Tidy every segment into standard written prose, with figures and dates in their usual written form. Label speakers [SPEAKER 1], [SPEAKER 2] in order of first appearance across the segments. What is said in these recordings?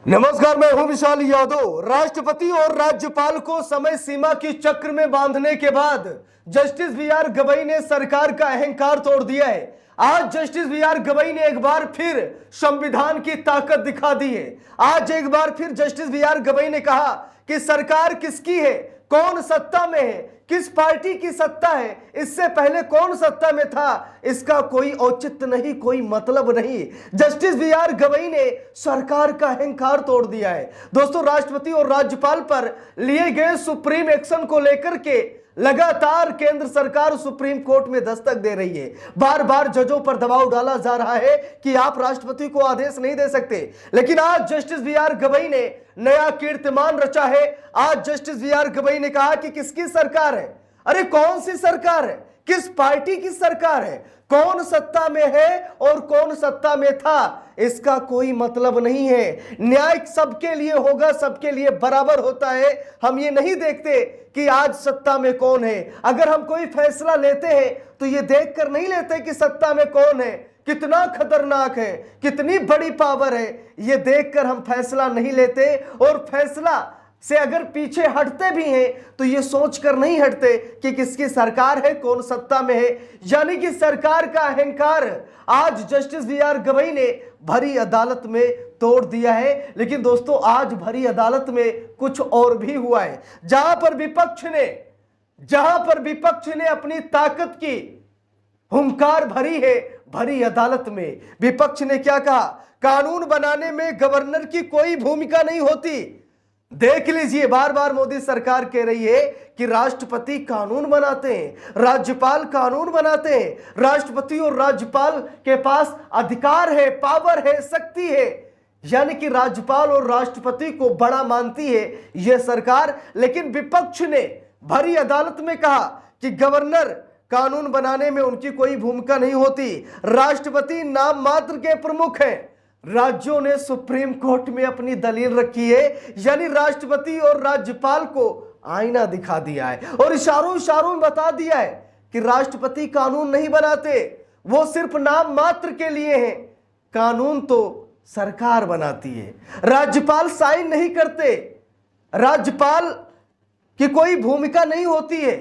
[SPEAKER 1] नमस्कार, मैं हूं विशाल यादव। राष्ट्रपति और राज्यपाल को समय सीमा की चक्र में बांधने के बाद जस्टिस बी.आर. गवई ने सरकार का अहंकार तोड़ दिया है। आज जस्टिस बी.आर. गवई ने एक बार फिर संविधान की ताकत दिखा दी है। आज एक बार फिर जस्टिस बी.आर. गवई ने कहा कि सरकार किसकी है, कौन सत्ता में है, किस पार्टी की सत्ता है, इससे पहले कौन सत्ता में था, इसका कोई औचित्य नहीं, कोई मतलब नहीं। Justice B R. गवई ने सरकार का अहंकार तोड़ दिया है। दोस्तों, राष्ट्रपति और राज्यपाल पर लिए गए सुप्रीम एक्शन को लेकर के लगातार केंद्र सरकार सुप्रीम कोर्ट में दस्तक दे रही है। बार बार जजों पर दबाव डाला जा रहा है कि आप राष्ट्रपति को आदेश नहीं दे सकते, लेकिन आज जस्टिस बी.आर. गवई ने नया कीर्तिमान रचा है। आज जस्टिस बी.आर. गवई ने कहा कि किसकी सरकार है, अरे कौन सी सरकार है, किस पार्टी की सरकार है, कौन सत्ता में है और कौन सत्ता में था, इसका कोई मतलब नहीं है। न्याय सबके लिए होगा, सबके लिए बराबर होता है। हम ये नहीं देखते कि आज सत्ता में कौन है। अगर हम कोई फैसला लेते हैं तो ये देखकर नहीं लेते कि सत्ता में कौन है, कितना खतरनाक है, कितनी बड़ी पावर है। ये देखकर हम फैसला नहीं लेते, और फैसला से अगर पीछे हटते भी हैं तो ये सोचकर नहीं हटते कि किसकी सरकार है, कौन सत्ता में है। यानी कि सरकार का अहंकार आज जस्टिस बी.आर. गवई ने भरी अदालत में तोड़ दिया है। लेकिन दोस्तों, आज भरी अदालत में कुछ और भी हुआ है। जहां पर विपक्ष ने अपनी ताकत की हुंकार भरी है, भरी अदालत में विपक्ष ने क्या कहा, कानून बनाने में गवर्नर की कोई भूमिका नहीं होती। देख लीजिए, बार बार मोदी सरकार कह रही है कि राष्ट्रपति कानून बनाते हैं, राज्यपाल कानून बनाते हैं। राष्ट्रपति और राज्यपाल के पास अधिकार है, पावर है, शक्ति है। यानी कि राज्यपाल और राष्ट्रपति को बड़ा मानती है यह सरकार। लेकिन विपक्ष ने भरी अदालत में कहा कि गवर्नर कानून बनाने में उनकी कोई भूमिका नहीं होती, राष्ट्रपति नाम मात्र के प्रमुख हैं। राज्यों ने सुप्रीम कोर्ट में अपनी दलील रखी है, यानी राष्ट्रपति और राज्यपाल को आईना दिखा दिया है और इशारों में बता दिया है कि राष्ट्रपति कानून नहीं बनाते, वो सिर्फ नाम मात्र के लिए हैं। कानून तो सरकार बनाती है, राज्यपाल साइन नहीं करते, राज्यपाल की कोई भूमिका नहीं होती है,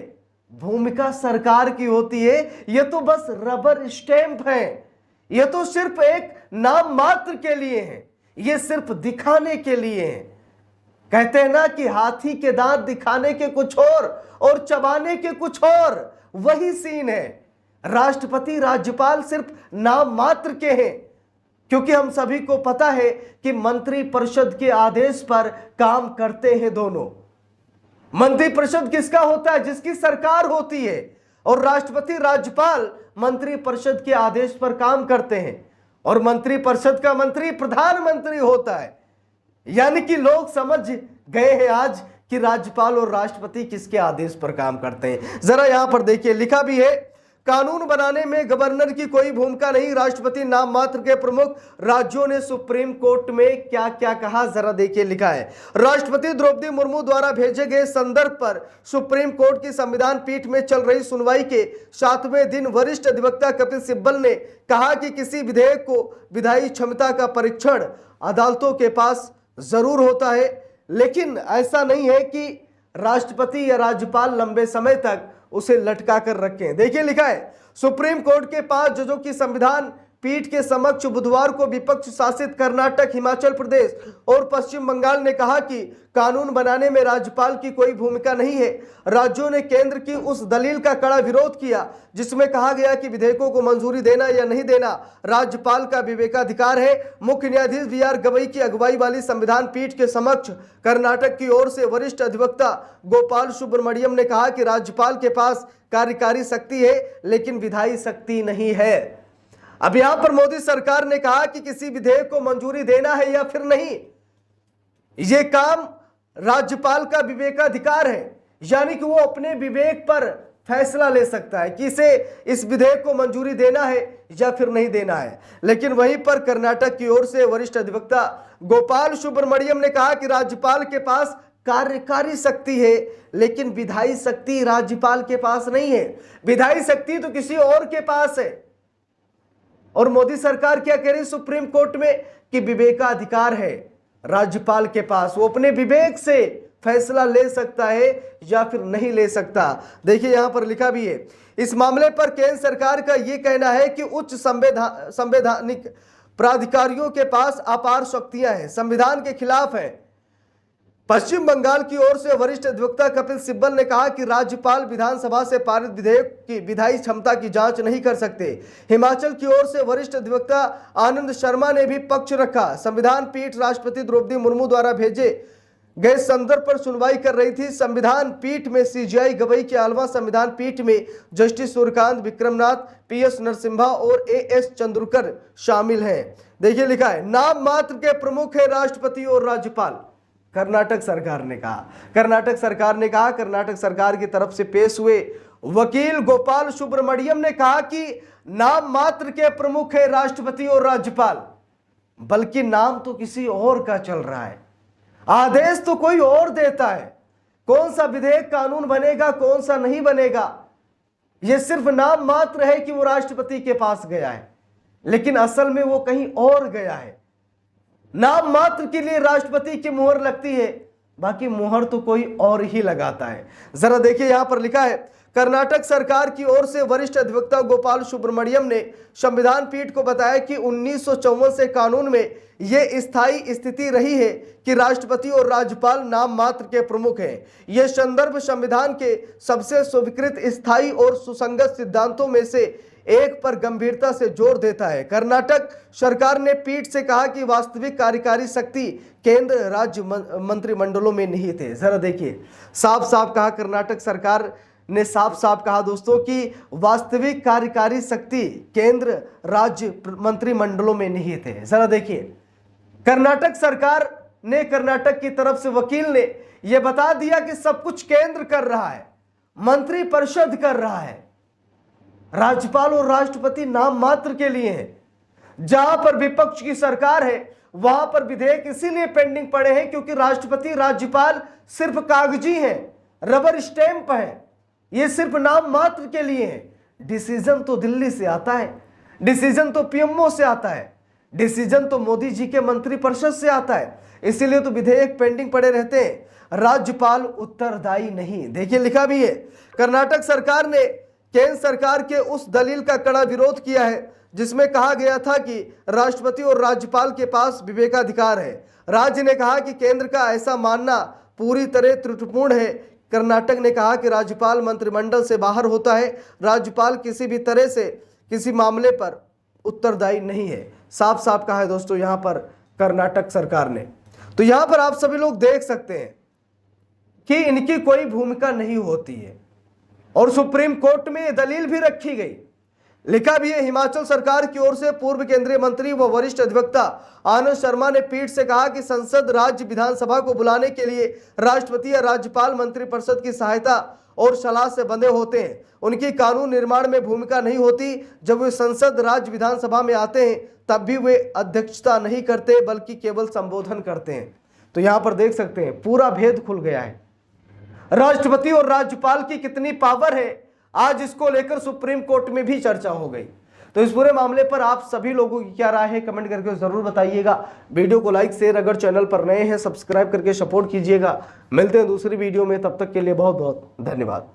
[SPEAKER 1] भूमिका सरकार की होती है। ये तो बस रबर स्टैंप है, ये तो सिर्फ एक नाम मात्र के लिए है, ये सिर्फ दिखाने के लिए है। कहते हैं ना कि हाथी के दांत दिखाने के कुछ और चबाने के कुछ और, वही सीन है। राष्ट्रपति राज्यपाल सिर्फ नाम मात्र के हैं, क्योंकि हम सभी को पता है कि मंत्रिपरिषद के आदेश पर काम करते हैं दोनों। मंत्रिपरिषद किसका होता है, जिसकी सरकार होती है, और राष्ट्रपति राज्यपाल मंत्रिपरिषद के आदेश पर काम करते हैं, और मंत्रिपरिषद का मंत्री प्रधानमंत्री होता है। यानी कि लोग समझ गए हैं आज कि राज्यपाल और राष्ट्रपति किसके आदेश पर काम करते हैं। जरा यहां पर देखिए, लिखा भी है, कानून बनाने में गवर्नर की कोई भूमिका नहीं, राष्ट्रपति नाम मात्र के प्रमुख। राज्यों ने सुप्रीम कोर्ट में क्या क्या कहा, जरा देखिए। लिखा है, राष्ट्रपति द्रौपदी मुर्मू द्वारा भेजे गए संदर्भ पर सुप्रीम कोर्ट की संविधान पीठ में चल रही सुनवाई के 7वें दिन वरिष्ठ अधिवक्ता कपिल सिब्बल ने कहा कि किसी विधेयक को विधायी क्षमता का परीक्षण अदालतों के पास जरूर होता है, लेकिन ऐसा नहीं है कि राष्ट्रपति या राज्यपाल लंबे समय तक उसे लटका कर रखें। देखिए, लिखा है, सुप्रीम कोर्ट के 5 जजों की संविधान पीठ के समक्ष बुधवार को विपक्ष शासित कर्नाटक, हिमाचल प्रदेश और पश्चिम बंगाल ने कहा कि कानून बनाने में राज्यपाल की कोई भूमिका नहीं है। राज्यों ने केंद्र की उस दलील का कड़ा विरोध किया जिसमें कहा गया कि विधेयकों को मंजूरी देना या नहीं देना राज्यपाल का विवेकाधिकार है। मुख्य न्यायाधीश बी.आर. गवई की अगुवाई वाली संविधान पीठ के समक्ष कर्नाटक की ओर से वरिष्ठ अधिवक्ता गोपाल सुब्रमण्यम ने कहा कि राज्यपाल के पास कार्यकारी शक्ति है, लेकिन विधायी शक्ति नहीं है। अब यहां पर मोदी सरकार ने कहा कि किसी विधेयक को मंजूरी देना है या फिर नहीं, यह काम राज्यपाल का विवेकाधिकार है। यानी कि वो अपने विवेक पर फैसला ले सकता है कि इसे इस विधेयक को मंजूरी देना है या फिर नहीं देना है। लेकिन वहीं पर कर्नाटक की ओर से वरिष्ठ अधिवक्ता गोपाल सुब्रमण्यम ने कहा कि राज्यपाल के पास कार्यकारी शक्ति है, लेकिन विधायी शक्ति राज्यपाल के पास नहीं है। विधायी शक्ति तो किसी और के पास है। और मोदी सरकार क्या कह रही सुप्रीम कोर्ट में कि विवेकाधिकार है, राज्यपाल के पास। वो अपने विवेक से फैसला ले सकता है या फिर नहीं ले सकता। देखिए यहां पर लिखा भी है, इस मामले पर केंद्र सरकार का यह कहना है कि उच्च संवैधानिक प्राधिकारियों के पास अपार शक्तियां हैं, संविधान के खिलाफ है। पश्चिम बंगाल की ओर से वरिष्ठ अधिवक्ता कपिल सिब्बल ने कहा कि राज्यपाल विधानसभा से पारित विधेयक की विधायी क्षमता की जांच नहीं कर सकते। हिमाचल की ओर से वरिष्ठ अधिवक्ता आनंद शर्मा ने भी पक्ष रखा। संविधान पीठ राष्ट्रपति द्रौपदी मुर्मू द्वारा भेजे गए संदर्भ पर सुनवाई कर रही थी। संविधान पीठ में सीजीआई गवई के अलावा संविधान पीठ में जस्टिस सूर्यकांत, विक्रमनाथ, पीएस नरसिम्हा और एएस चंद्रकर शामिल हैं। देखिए लिखा है, नाम मात्र के प्रमुख है राष्ट्रपति और राज्यपाल। कर्नाटक सरकार ने कहा, कर्नाटक सरकार की तरफ से पेश हुए वकील गोपाल सुब्रमण्यम ने कहा कि नाम मात्र के प्रमुख है राष्ट्रपति और राज्यपाल, बल्कि नाम तो किसी और का चल रहा है, आदेश तो कोई और देता है। कौन सा विधेयक कानून बनेगा, कौन सा नहीं बनेगा, यह सिर्फ नाम मात्र है कि वो राष्ट्रपति के पास गया है, लेकिन असल में वो कहीं और गया है। नाम मात्र के लिए राष्ट्रपति की मुहर लगती है, बाकी मुहर तो कोई और ही लगाता है। जरा देखिए यहां पर लिखा है, कर्नाटक सरकार की ओर से वरिष्ठ अधिवक्ता गोपाल सुब्रमण्यम ने संविधान पीठ को बताया कि 1954 से कानून में यह स्थायी स्थिति रही है कि राष्ट्रपति और राज्यपाल नाम मात्र के प्रमुख हैं। यह संदर्भ संविधान के सबसे स्वीकृत स्थायी और सुसंगत सिद्धांतों में से एक पर गंभीरता से जोर देता है। कर्नाटक सरकार ने पीठ से कहा कि वास्तविक कार्यकारी शक्ति केंद्र राज्य मंत्रिमंडलों में निहित है। जरा देखिए, साफ साफ कहा, कर्नाटक सरकार ने साफ साफ कहा दोस्तों कि वास्तविक कार्यकारी शक्ति केंद्र राज्य मंत्रिमंडलों में निहित है। जरा देखिए, कर्नाटक सरकार ने, कर्नाटक की तरफ से वकील ने यह बता दिया कि सब कुछ केंद्र कर रहा है, मंत्री परिषद कर रहा है, राज्यपाल और राष्ट्रपति नाम मात्र के लिए हैं। जहां पर विपक्ष की सरकार है वहां पर विधेयक इसीलिए पेंडिंग पड़े हैं क्योंकि राष्ट्रपति राज्यपाल सिर्फ कागजी हैं, रबर स्टैंप है, ये सिर्फ नाम मात्र के लिए है। डिसीजन तो दिल्ली से आता है, डिसीजन तो पीएमओ से आता है, डिसीजन तो मोदी जी के मंत्रिपरिषद से आता है, इसीलिए तो विधेयक पेंडिंग पड़े रहते हैं। राज्यपाल उत्तरदायी नहीं। देखिए लिखा भी है, कर्नाटक सरकार ने केंद्र सरकार के उस दलील का कड़ा विरोध किया है जिसमें कहा गया था कि राष्ट्रपति और राज्यपाल के पास विवेकाधिकार है। राज्य ने कहा कि केंद्र का ऐसा मानना पूरी तरह त्रुटिपूर्ण है। कर्नाटक ने कहा कि राज्यपाल मंत्रिमंडल से बाहर होता है, राज्यपाल किसी भी तरह से किसी मामले पर उत्तरदायी नहीं है। साफ साफ कहा है दोस्तों यहां पर कर्नाटक सरकार ने। तो यहां पर आप सभी लोग देख सकते हैं कि इनकी कोई भूमिका नहीं होती है और सुप्रीम कोर्ट में यह दलील भी रखी गई। लिखा भी है, हिमाचल सरकार की ओर से पूर्व केंद्रीय मंत्री व वरिष्ठ अधिवक्ता आनंद शर्मा ने पीठ से कहा कि संसद राज्य विधानसभा को बुलाने के लिए राष्ट्रपति या राज्यपाल मंत्रिपरिषद की सहायता और सलाह से बंधे होते हैं। उनकी कानून निर्माण में भूमिका नहीं होती। जब वे संसद राज्य विधानसभा में आते हैं तब भी वे अध्यक्षता नहीं करते बल्कि केवल संबोधन करते हैं। तो यहां पर देख सकते हैं पूरा भेद खुल गया है। राष्ट्रपति और राज्यपाल की कितनी पावर है, आज इसको लेकर सुप्रीम कोर्ट में भी चर्चा हो गई। तो इस पूरे मामले पर आप सभी लोगों की क्या राय है कमेंट करके जरूर बताइएगा। वीडियो को लाइक शेयर, अगर चैनल पर नए हैं सब्सक्राइब करके सपोर्ट कीजिएगा। मिलते हैं दूसरी वीडियो में, तब तक के लिए बहुत बहुत धन्यवाद।